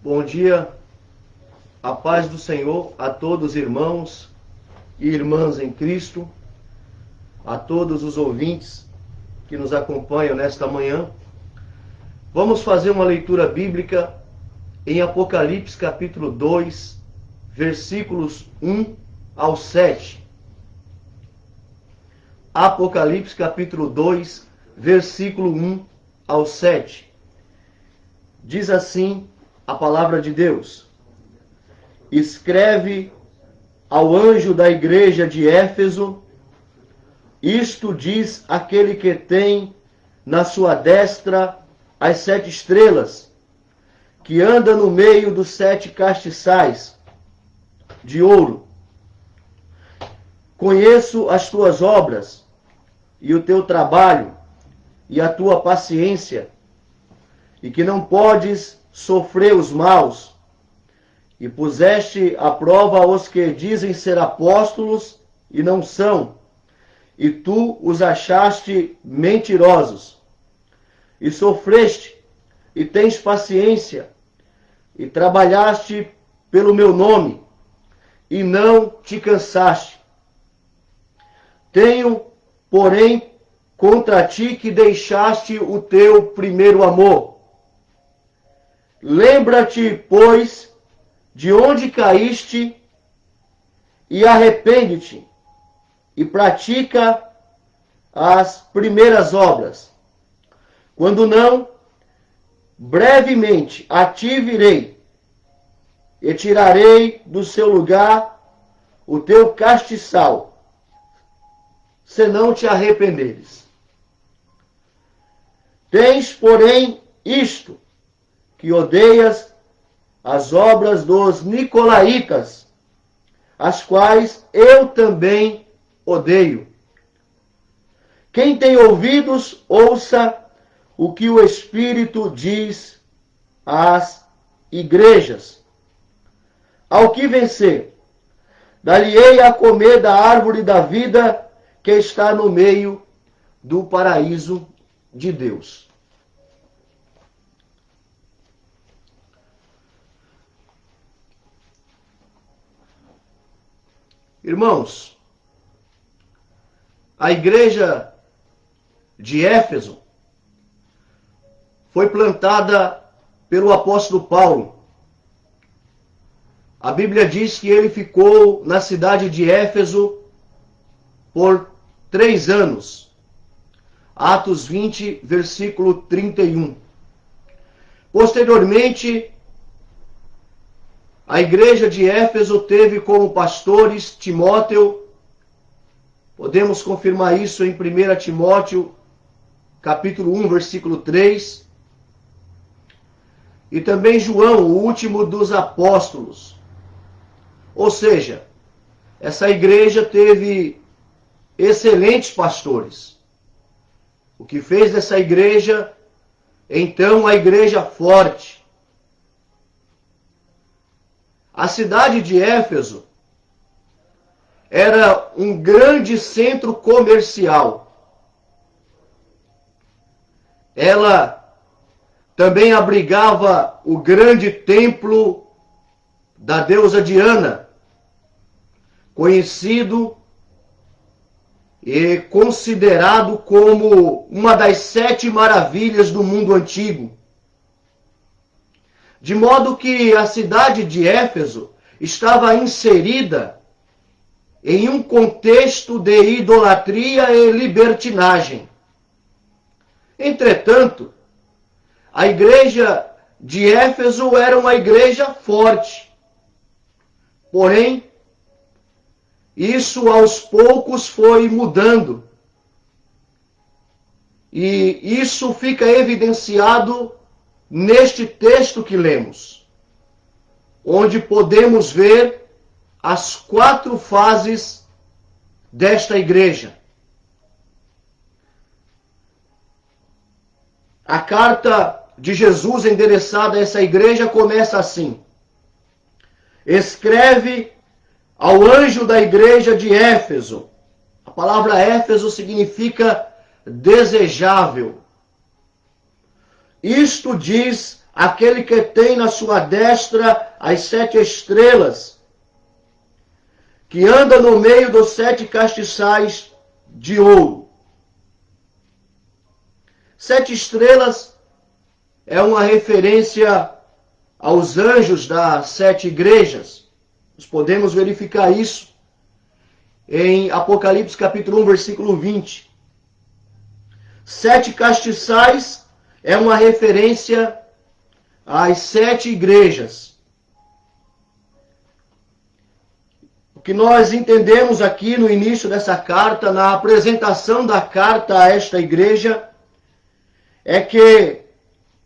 Bom dia, a paz do Senhor a todos irmãos e irmãs em Cristo, a todos os ouvintes que nos acompanham nesta manhã. Vamos fazer uma leitura bíblica em Apocalipse capítulo 2, versículos 1 ao 7. Apocalipse capítulo 2, versículo 1 ao 7. Diz assim a palavra de Deus: Escreve ao anjo da igreja de Éfeso, isto diz aquele que tem na sua destra as 7 estrelas, que anda no meio dos 7 castiçais de ouro. Conheço as tuas obras, e o teu trabalho, e a tua paciência, e que não podes sofrer os maus, e puseste à prova os que dizem ser apóstolos e não são, e tu os achaste mentirosos. E sofreste, e tens paciência, e trabalhaste pelo meu nome, e não te cansaste. Tenho, porém, contra ti que deixaste o teu primeiro amor. Lembra-te, pois, de onde caíste, e arrepende-te, e pratica as primeiras obras. Quando não, brevemente a ti virei, e tirarei do seu lugar o teu castiçal, se não te arrependeres. Tens, porém, isto, que odeias as obras dos nicolaítas, as quais eu também odeio. Quem tem ouvidos, ouça o que o Espírito diz às igrejas. Ao que vencer, dar-lhe-ei a comer da árvore da vida que está no meio do paraíso de Deus. Irmãos, a igreja de Éfeso foi plantada pelo apóstolo Paulo. A Bíblia diz que ele ficou na cidade de Éfeso por 3 anos. Atos 20, versículo 31. Posteriormente, a igreja de Éfeso teve como pastores Timóteo. Podemos confirmar isso em 1 Timóteo, capítulo 1, versículo 3. E também João, o último dos apóstolos. Ou seja, essa igreja teve excelentes pastores. O que fez dessa igreja, então, a igreja forte. A cidade de Éfeso era um grande centro comercial. Ela também abrigava o grande templo da deusa Diana, conhecido e considerado como uma das 7 maravilhas do mundo antigo. De modo que a cidade de Éfeso estava inserida em um contexto de idolatria e libertinagem. Entretanto, a igreja de Éfeso era uma igreja forte. Porém, isso aos poucos foi mudando. E isso fica evidenciado neste texto que lemos, onde podemos ver as 4 fases desta igreja. A carta de Jesus endereçada a essa igreja começa assim: Escreve ao anjo da igreja de Éfeso. A palavra Éfeso significa desejável. Isto diz aquele que tem na sua destra as 7 estrelas, que anda no meio dos 7 castiçais de ouro. 7 estrelas é uma referência aos anjos das 7 igrejas. Nós podemos verificar isso em Apocalipse capítulo 1, versículo 20. 7 castiçais é uma referência às 7 igrejas. O que nós entendemos aqui no início dessa carta, na apresentação da carta a esta igreja, é que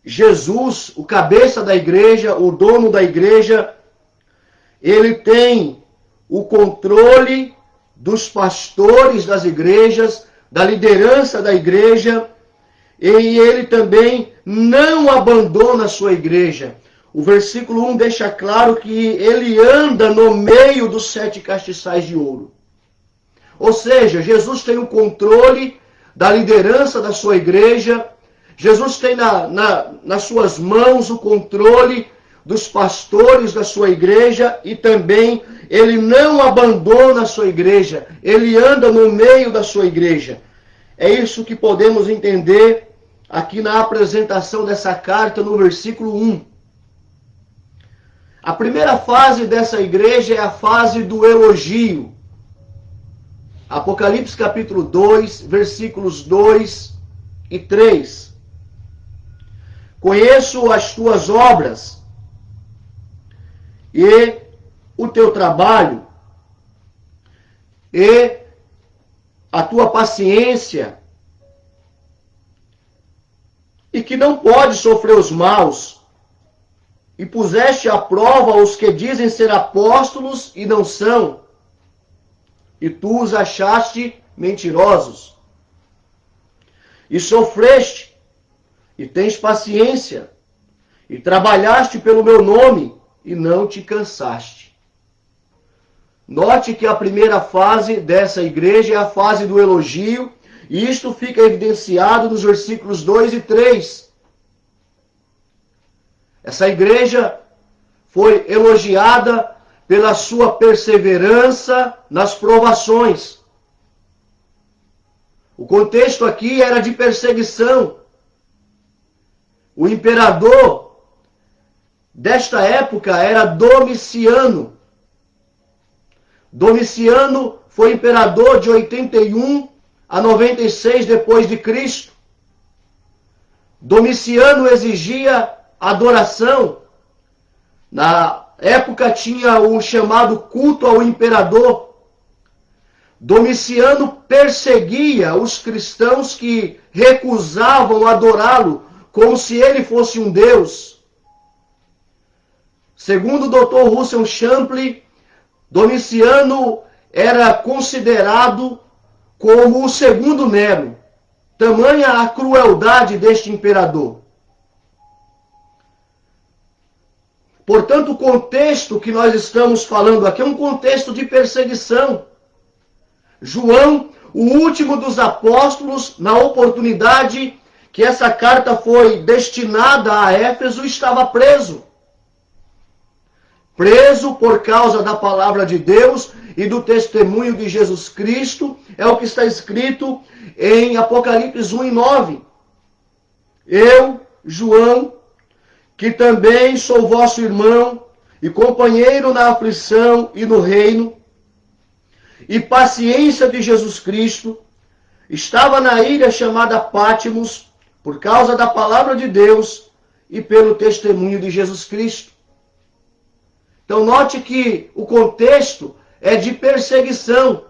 Jesus, o cabeça da igreja, o dono da igreja, ele tem o controle dos pastores das igrejas, da liderança da igreja, e ele também não abandona a sua igreja. O versículo 1 deixa claro que ele anda no meio dos 7 castiçais de ouro. Ou seja, Jesus tem o controle da liderança da sua igreja, Jesus tem nas suas mãos o controle dos pastores da sua igreja e também ele não abandona a sua igreja, ele anda no meio da sua igreja. É isso que podemos entender aqui na apresentação dessa carta no versículo 1. A primeira fase dessa igreja é a fase do elogio. Apocalipse capítulo 2, versículos 2 e 3. Conheço as tuas obras e o teu trabalho e a tua paciência, e que não pode sofrer os maus, e puseste à prova os que dizem ser apóstolos e não são, e tu os achaste mentirosos. E sofreste, e tens paciência, e trabalhaste pelo meu nome, e não te cansaste. Note que a primeira fase dessa igreja é a fase do elogio, e isto fica evidenciado nos versículos 2 e 3. Essa igreja foi elogiada pela sua perseverança nas provações. O contexto aqui era de perseguição. O imperador desta época era Domiciano. Domiciano foi imperador de 81 a 96 depois de Cristo. Domiciano exigia adoração. Na época tinha o chamado culto ao imperador. Domiciano perseguia os cristãos que recusavam adorá-lo como se ele fosse um deus. Segundo o Dr. Russell Champlin, Domiciano era considerado como o segundo Nero. Tamanha a crueldade deste imperador. Portanto, o contexto que nós estamos falando aqui é um contexto de perseguição. João, o último dos apóstolos, na oportunidade que essa carta foi destinada a Éfeso, estava preso. Preso por causa da palavra de Deus e do testemunho de Jesus Cristo, é o que está escrito em Apocalipse 1 e 9. Eu, João, que também sou vosso irmão e companheiro na aflição e no reino, e paciência de Jesus Cristo, estava na ilha chamada Pátimos, por causa da palavra de Deus e pelo testemunho de Jesus Cristo. Então note que o contexto é de perseguição.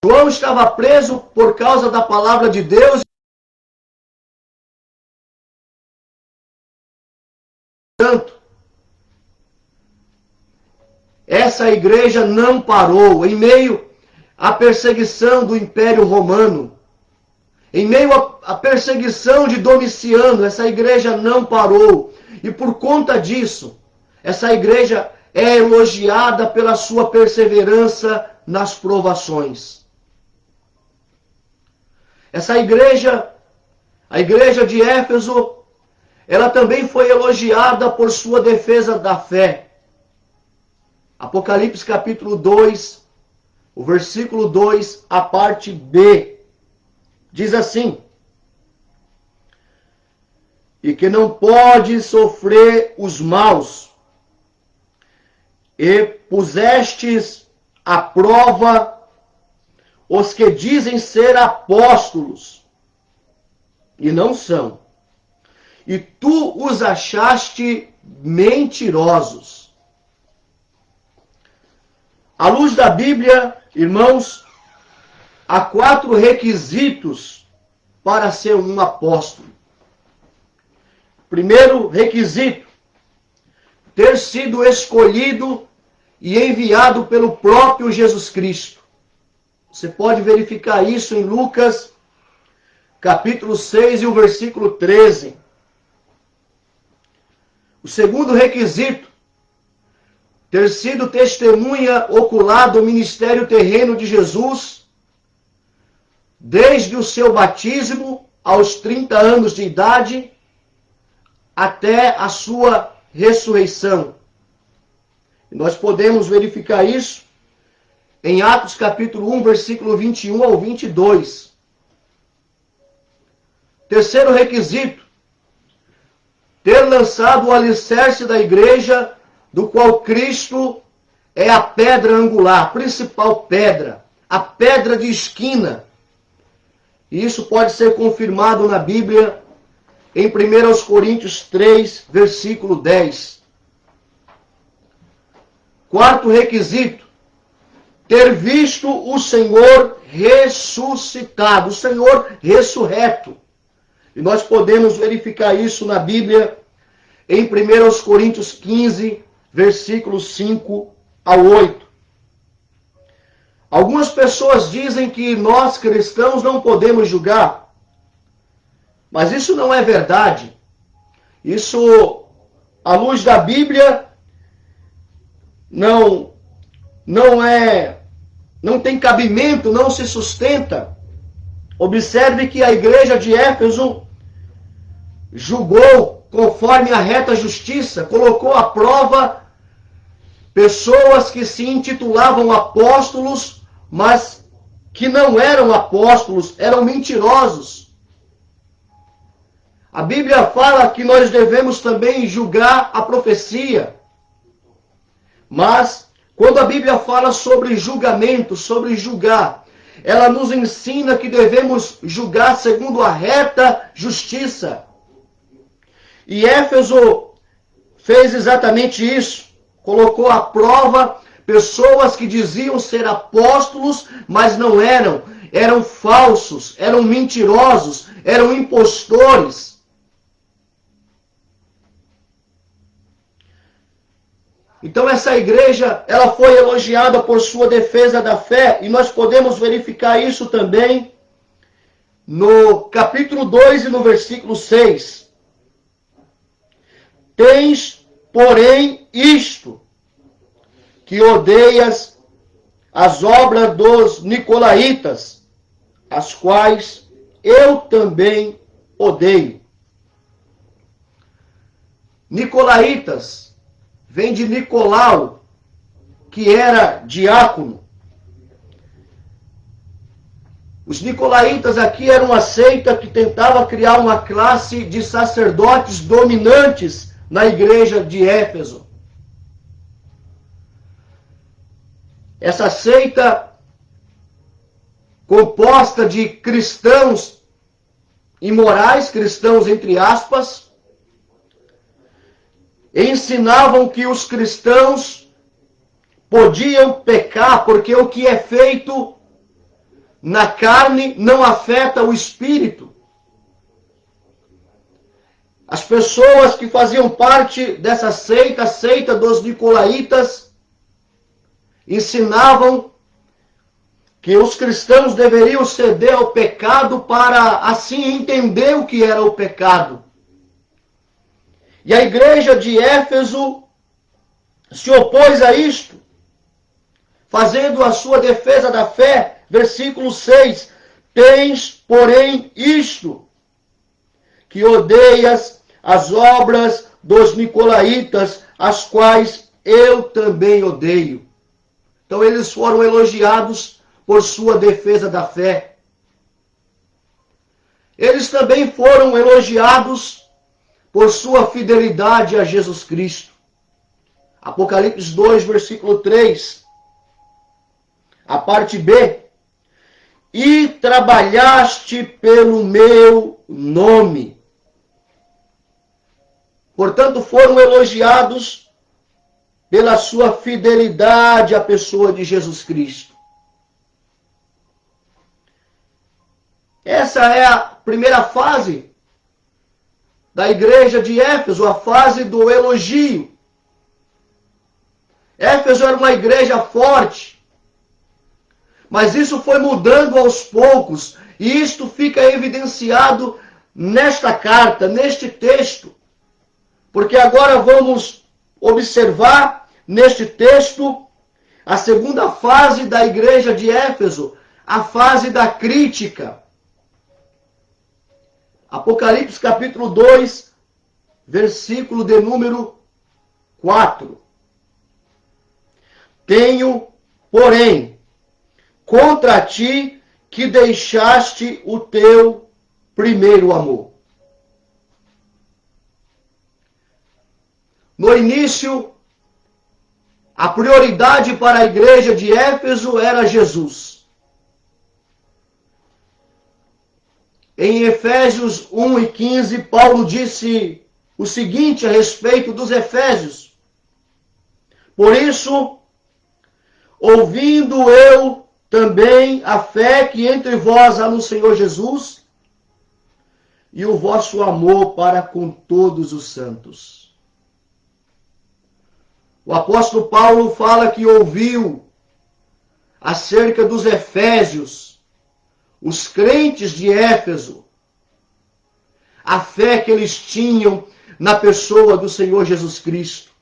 João estava preso por causa da palavra de Deus. Portanto, essa igreja não parou em meio à perseguição do Império Romano. Em meio à perseguição de Domiciano, essa igreja não parou. E por conta disso, essa igreja é elogiada pela sua perseverança nas provações. Essa igreja, a igreja de Éfeso, ela também foi elogiada por sua defesa da fé. Apocalipse capítulo 2, o versículo 2, a parte B, diz assim: e que não pode sofrer os maus, e pusestes à prova os que dizem ser apóstolos, e não são, e tu os achaste mentirosos. À luz da Bíblia, irmãos, há 4 requisitos para ser um apóstolo. Primeiro requisito: ter sido escolhido e enviado pelo próprio Jesus Cristo. Você pode verificar isso em Lucas, capítulo 6 e o versículo 13. O segundo requisito: ter sido testemunha ocular do ministério terreno de Jesus, desde o seu batismo aos 30 anos de idade, até a sua ressurreição. E nós podemos verificar isso em Atos capítulo 1, versículo 21 ao 22. Terceiro requisito: ter lançado o alicerce da igreja, do qual Cristo é a pedra angular, a principal pedra, a pedra de esquina. E isso pode ser confirmado na Bíblia em 1 Coríntios 3, versículo 10. Quarto requisito: ter visto o Senhor ressuscitado, o Senhor ressurreto. E nós podemos verificar isso na Bíblia em 1 Coríntios 15, versículos 5 ao 8. Algumas pessoas dizem que nós cristãos não podemos julgar, mas isso não é verdade. Isso, à luz da Bíblia, não tem cabimento, não se sustenta. Observe que a igreja de Éfeso julgou conforme a reta justiça, colocou à prova pessoas que se intitulavam apóstolos, mas que não eram apóstolos, eram mentirosos. A Bíblia fala que nós devemos também julgar a profecia. Mas, quando a Bíblia fala sobre julgamento, sobre julgar, ela nos ensina que devemos julgar segundo a reta justiça. E Éfeso fez exatamente isso. Colocou à prova pessoas que diziam ser apóstolos, mas não eram. Eram falsos, eram mentirosos, eram impostores. Então essa igreja, ela foi elogiada por sua defesa da fé, e nós podemos verificar isso também no capítulo 2 e no versículo 6. Tens, porém, isto, que odeias as obras dos nicolaítas, as quais eu também odeio. Nicolaítas vem de Nicolau, que era diácono. Os nicolaítas aqui eram uma seita que tentava criar uma classe de sacerdotes dominantes na igreja de Éfeso. Essa seita, composta de cristãos imorais, cristãos entre aspas, ensinavam que os cristãos podiam pecar, porque o que é feito na carne não afeta o espírito. As pessoas que faziam parte dessa seita, a seita dos nicolaítas, ensinavam que os cristãos deveriam ceder ao pecado para assim entender o que era o pecado. E a igreja de Éfeso se opôs a isto, fazendo a sua defesa da fé, versículo 6, Tens, porém, isto, que odeias as obras dos nicolaítas, as quais eu também odeio. Então eles foram elogiados por sua defesa da fé. Eles também foram elogiados por sua fidelidade a Jesus Cristo. Apocalipse 2, versículo 3. A parte B. E trabalhaste pelo meu nome. Portanto, foram elogiados pela sua fidelidade à pessoa de Jesus Cristo. Essa é a primeira fase da igreja de Éfeso, a fase do elogio. Éfeso era uma igreja forte, mas isso foi mudando aos poucos, e isto fica evidenciado nesta carta, neste texto, porque agora vamos observar neste texto a segunda fase da igreja de Éfeso, a fase da crítica. Apocalipse capítulo 2, versículo de número 4. Tenho, porém, contra ti que deixaste o teu primeiro amor. No início, a prioridade para a igreja de Éfeso era Jesus. Em Efésios 1 e 15, Paulo disse o seguinte a respeito dos efésios. Por isso, ouvindo eu também a fé que entre vós há no Senhor Jesus e o vosso amor para com todos os santos. O apóstolo Paulo fala que ouviu acerca dos efésios, os crentes de Éfeso, a fé que eles tinham na pessoa do Senhor Jesus Cristo.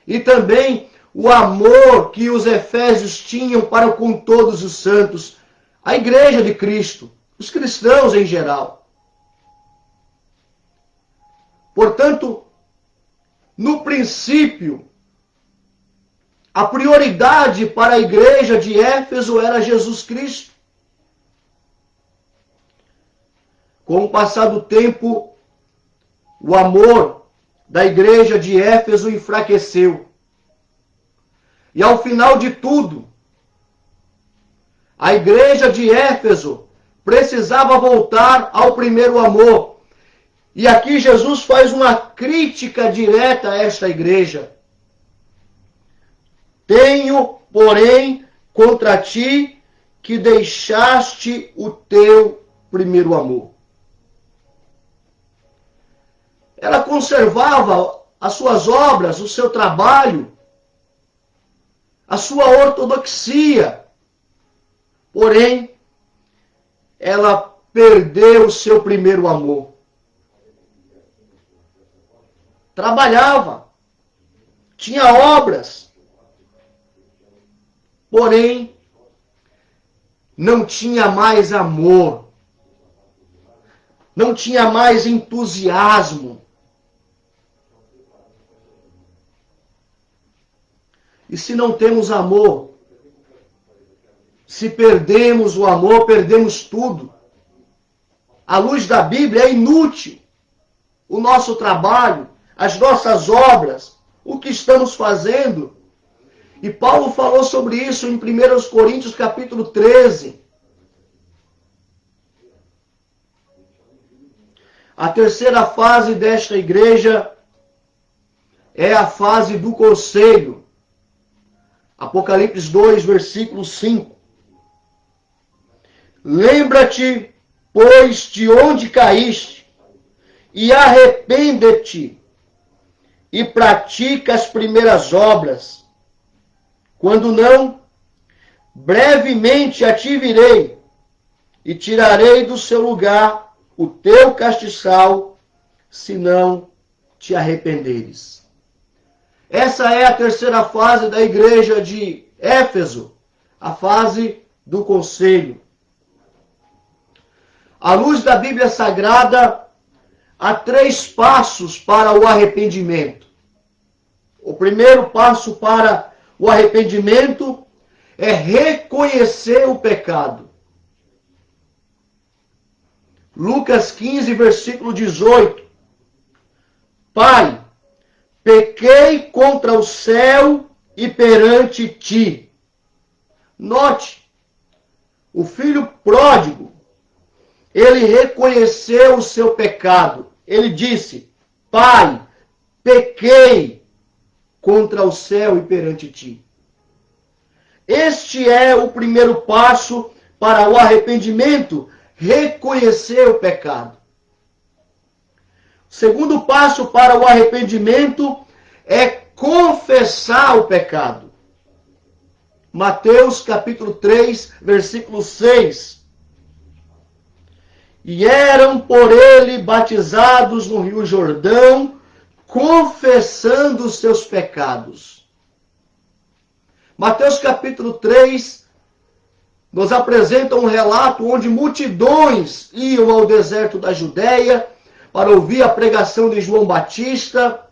E também o amor que os efésios tinham para com todos os santos, a igreja de Cristo, os cristãos em geral. Portanto, no princípio, a prioridade para a igreja de Éfeso era Jesus Cristo. Com o passar do tempo, o amor da igreja de Éfeso enfraqueceu. E ao final de tudo, a igreja de Éfeso precisava voltar ao primeiro amor. E aqui Jesus faz uma crítica direta a esta igreja. Tenho, porém, contra ti que deixaste o teu primeiro amor. Ela conservava as suas obras, o seu trabalho, a sua ortodoxia. Porém, ela perdeu o seu primeiro amor. Trabalhava, tinha obras, porém, não tinha mais amor, não tinha mais entusiasmo. E se não temos amor, se perdemos o amor, perdemos tudo. À luz da Bíblia é inútil o nosso trabalho, as nossas obras, o que estamos fazendo. E Paulo falou sobre isso em 1 Coríntios capítulo 13. A terceira fase desta igreja é a fase do conselho. Apocalipse 2, versículo 5. Lembra-te, pois, de onde caíste, e arrepende-te, e pratica as primeiras obras. Quando não, brevemente a te virei, e tirarei do seu lugar o teu castiçal, se não te arrependeres. Essa é a terceira fase da igreja de Éfeso, a fase do conselho. À luz da Bíblia Sagrada, há 3 passos para o arrependimento. O primeiro passo para o arrependimento é reconhecer o pecado. Lucas 15, versículo 18. Pai, pequei contra o céu e perante ti. Note, o filho pródigo, ele reconheceu o seu pecado. Ele disse, Pai, pequei contra o céu e perante ti. Este é o primeiro passo para o arrependimento, reconhecer o pecado. O segundo passo para o arrependimento é confessar o pecado. Mateus capítulo 3, versículo 6. E eram por ele batizados no Rio Jordão, confessando os seus pecados. Mateus capítulo 3 nos apresenta um relato onde multidões iam ao deserto da Judéia para ouvir a pregação de João Batista.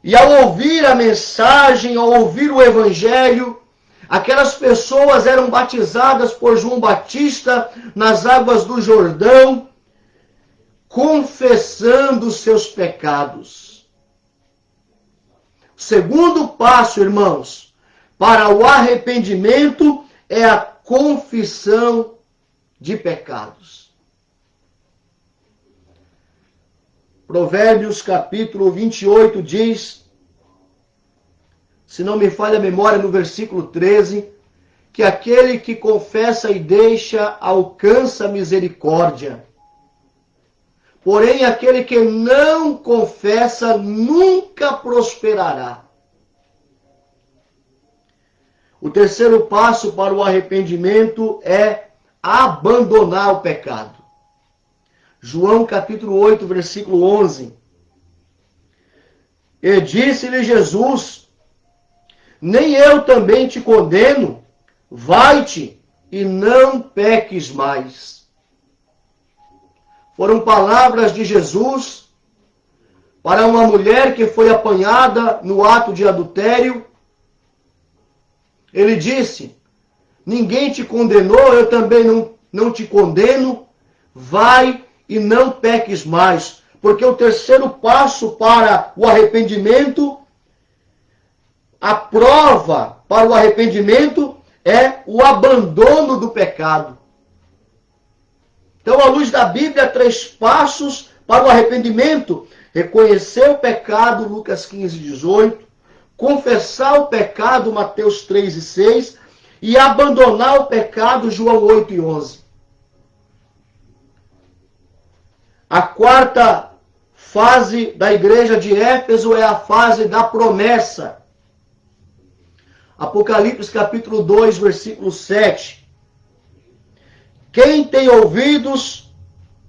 E ao ouvir a mensagem, ao ouvir o evangelho, aquelas pessoas eram batizadas por João Batista nas águas do Jordão, confessando os seus pecados. O segundo passo, irmãos, para o arrependimento é a confissão de pecados. Provérbios capítulo 28 diz, se não me falha a memória, no versículo 13, que aquele que confessa e deixa alcança misericórdia. Porém, aquele que não confessa nunca prosperará. O terceiro passo para o arrependimento é abandonar o pecado. João capítulo 8, versículo 11. E disse-lhe Jesus, nem eu também te condeno, vai-te e não peques mais. Foram palavras de Jesus para uma mulher que foi apanhada no ato de adultério. Ele disse, ninguém te condenou, eu também não te condeno, vai e não peques mais. Porque o terceiro passo para o arrependimento, a prova para o arrependimento é o abandono do pecado. Então, à luz da Bíblia, 3 passos para o arrependimento. Reconhecer o pecado, Lucas 15, 18. Confessar o pecado, Mateus 3 e 6. E abandonar o pecado, João 8 e 11. A quarta fase da igreja de Éfeso é a fase da promessa. Apocalipse capítulo 2, versículo 7. Quem tem ouvidos,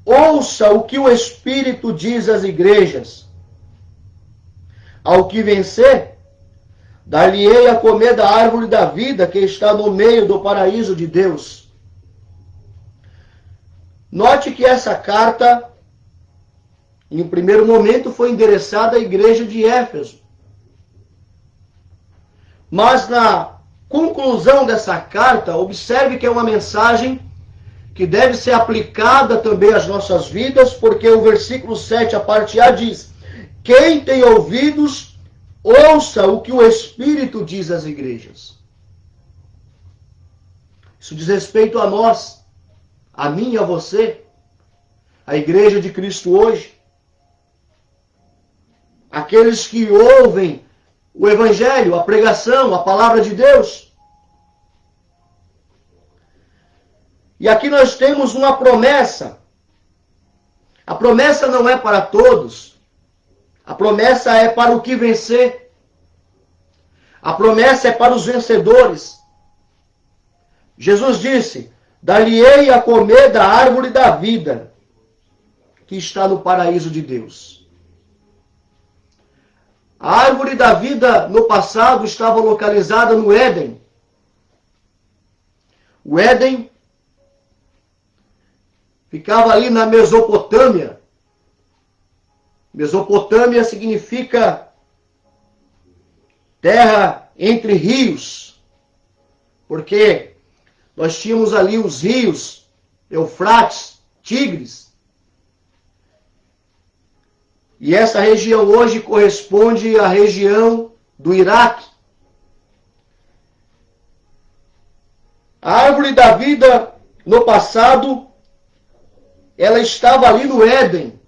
ouça o que o Espírito diz às igrejas. Ao que vencer, dar-lhe-ei a comer da árvore da vida que está no meio do paraíso de Deus. Note que essa carta, em um primeiro momento, foi endereçada à igreja de Éfeso. Mas na conclusão dessa carta, observe que é uma mensagem que deve ser aplicada também às nossas vidas, porque o versículo 7, a parte A, diz: quem tem ouvidos, ouça o que o Espírito diz às igrejas. Isso diz respeito a nós, a mim e a você, a igreja de Cristo hoje. Aqueles que ouvem o Evangelho, a pregação, a palavra de Deus. E aqui nós temos uma promessa. A promessa não é para todos. A promessa é para o que vencer. A promessa é para os vencedores. Jesus disse, dar-lhe-ei a comer da árvore da vida, que está no paraíso de Deus. A árvore da vida no passado estava localizada no Éden. O Éden ficava ali na Mesopotâmia. Mesopotâmia significa terra entre rios, porque nós tínhamos ali os rios Eufrates, Tigres. E essa região hoje corresponde à região do Iraque. A árvore da vida, no passado, ela estava ali no Éden.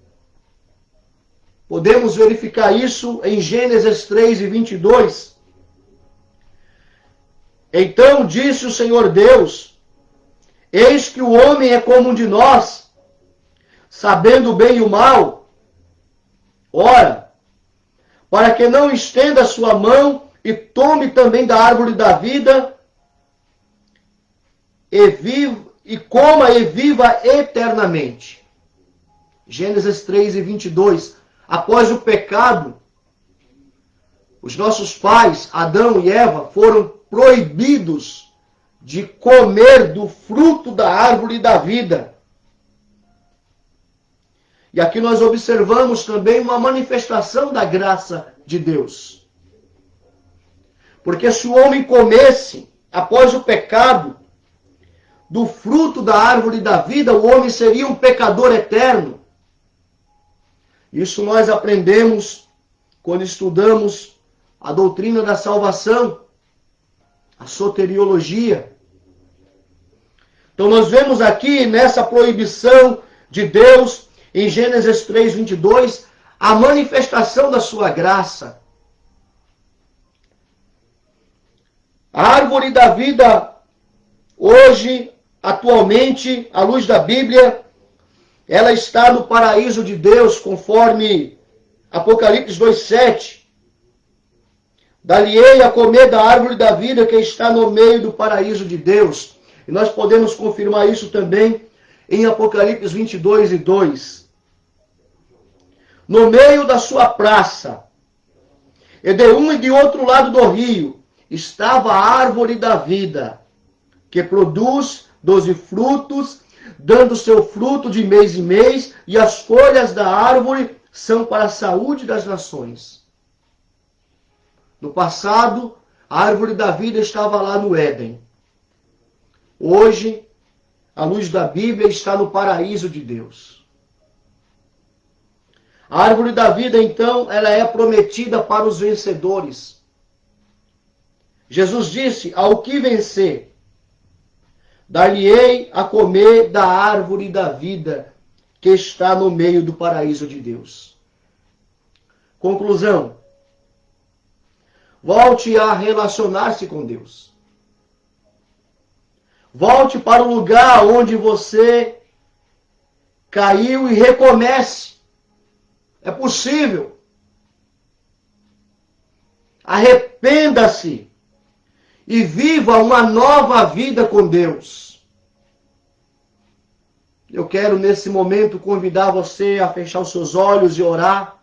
Podemos verificar isso em Gênesis 3:22. Então disse o Senhor Deus: eis que o homem é como um de nós, sabendo o bem e o mal. Ora, para que não estenda a sua mão e tome também da árvore da vida, e coma e viva eternamente. Gênesis 3:22. Após o pecado, os nossos pais, Adão e Eva, foram proibidos de comer do fruto da árvore da vida. E aqui nós observamos também uma manifestação da graça de Deus. Porque se o homem comesse, após o pecado, do fruto da árvore da vida, o homem seria um pecador eterno. Isso nós aprendemos quando estudamos a doutrina da salvação, a soteriologia. Então nós vemos aqui nessa proibição de Deus, em Gênesis 3:22, a manifestação da sua graça. A árvore da vida, hoje, atualmente, à luz da Bíblia, ela está no paraíso de Deus, conforme Apocalipse 2:7. Dar-lhe-ei a comer da árvore da vida que está no meio do paraíso de Deus. E nós podemos confirmar isso também em Apocalipse 22:2. No meio da sua praça, e de um e de outro lado do rio, estava a árvore da vida, que produz 12 frutos, dando seu fruto de mês em mês, e as folhas da árvore são para a saúde das nações. No passado, a árvore da vida estava lá no Éden. Hoje, a luz da Bíblia está no paraíso de Deus. A árvore da vida, então, ela é prometida para os vencedores. Jesus disse: ao que vencer, dar-lhe-ei a comer da árvore da vida que está no meio do paraíso de Deus. Conclusão. Volte a relacionar-se com Deus. Volte para o lugar onde você caiu e recomece. É possível. Arrependa-se e viva uma nova vida com Deus. Eu quero nesse momento convidar você a fechar os seus olhos e orar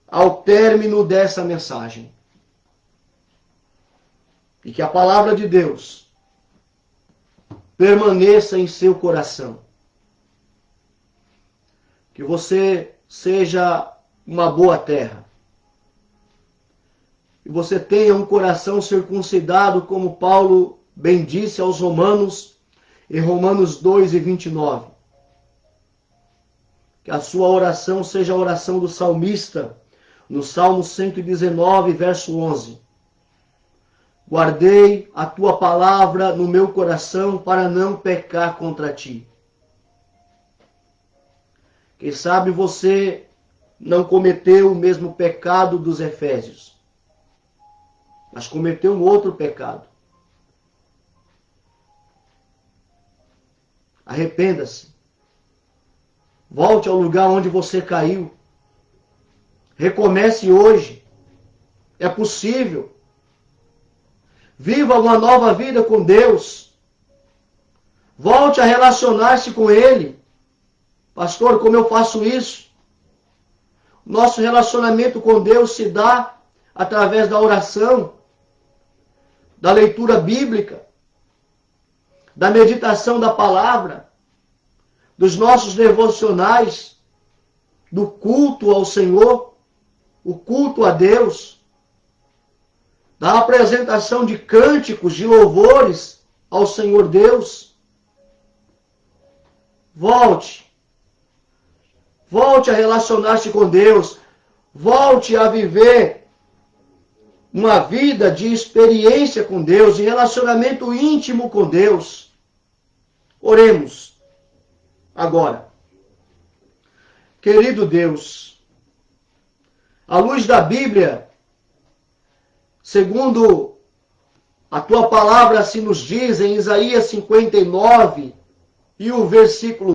ao término dessa mensagem. E que a palavra de Deus permaneça em seu coração. Que você seja uma boa terra. Que você tenha um coração circuncidado, como Paulo bem disse aos Romanos, em Romanos 2:29. Que a sua oração seja a oração do salmista, no Salmo 119, verso 11. Guardei a tua palavra no meu coração para não pecar contra ti. Quem sabe você não cometeu o mesmo pecado dos Efésios, mas cometeu um outro pecado. Arrependa-se. Volte ao lugar onde você caiu. Recomece hoje. É possível. Viva uma nova vida com Deus. Volte a relacionar-se com Ele. Pastor, como eu faço isso? Nosso relacionamento com Deus se dá através da oração, da leitura bíblica, da meditação da palavra, dos nossos devocionais, do culto ao Senhor, o culto a Deus, da apresentação de cânticos, de louvores ao Senhor Deus. Volte a relacionar-se com Deus, volte a viver uma vida de experiência com Deus, de relacionamento íntimo com Deus. Oremos agora. Querido Deus, à luz da Bíblia, segundo a tua palavra assim nos diz em Isaías 59 e o versículo